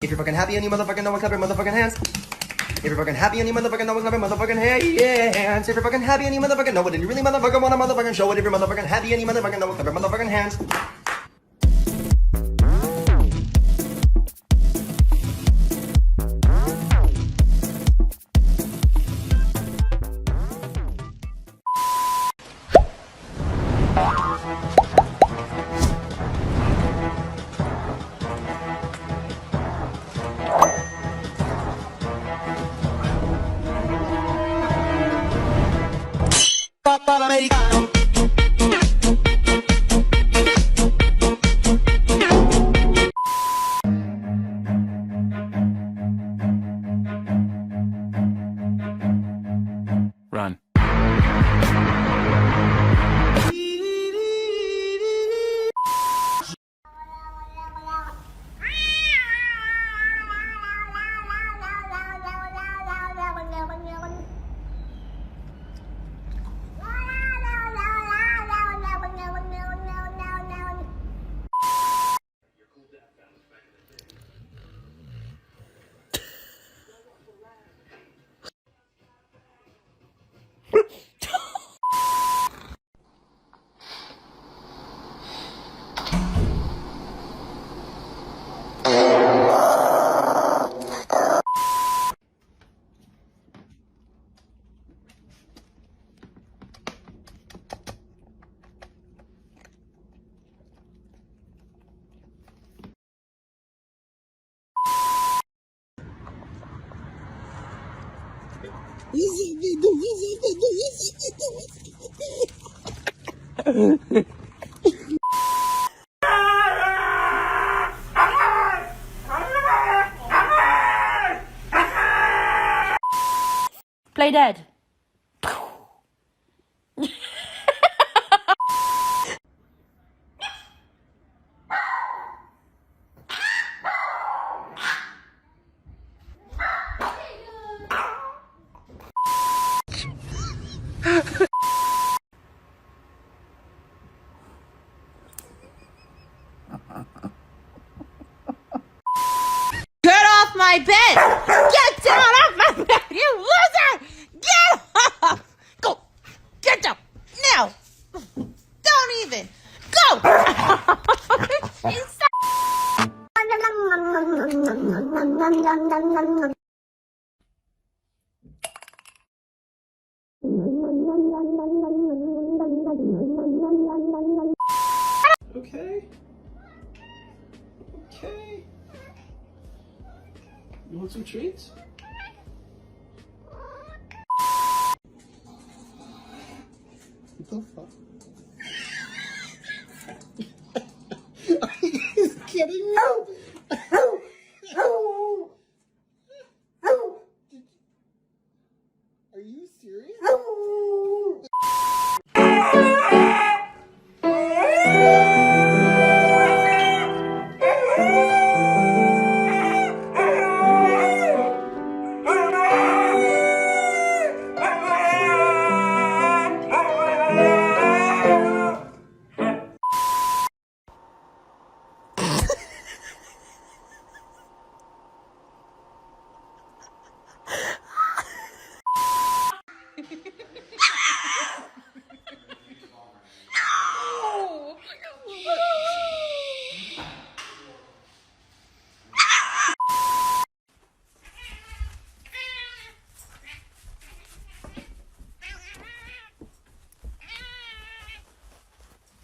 If you're fucking happy and you motherfucking know it, clap your motherfucking hands. If you're fucking happy and you motherfucking know it, clap your motherfucking hands. If you're fucking happy and you motherfucking know it, and you really motherfucking wanna motherfucking show it. If you're motherfucking happy and you motherfucking know it, clap your motherfucking hands. Americano. Run. Play dead. Get off my bed! Get down off my bed, you loser! Get off! Go! Get down! Now! Don't even! Go! Okay. Okay. You want some treats? What the fuck? Are you guys kidding me? Are you serious?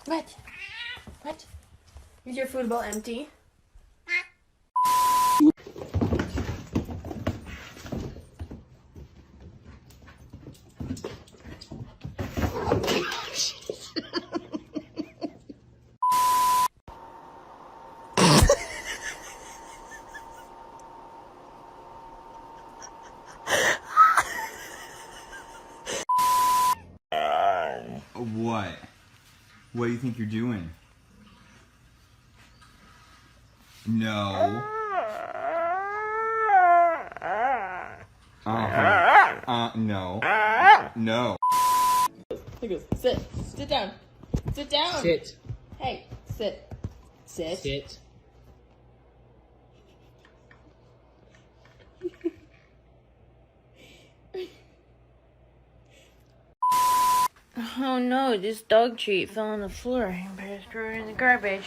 What? What? Is your food bowl empty? What? What do you think you're doing? No. No. No. He goes, sit. Sit down. Sit down. Sit. Hey, sit. Sit. Sit. Oh no, this dog treat fell on the floor. I better throw it in the garbage.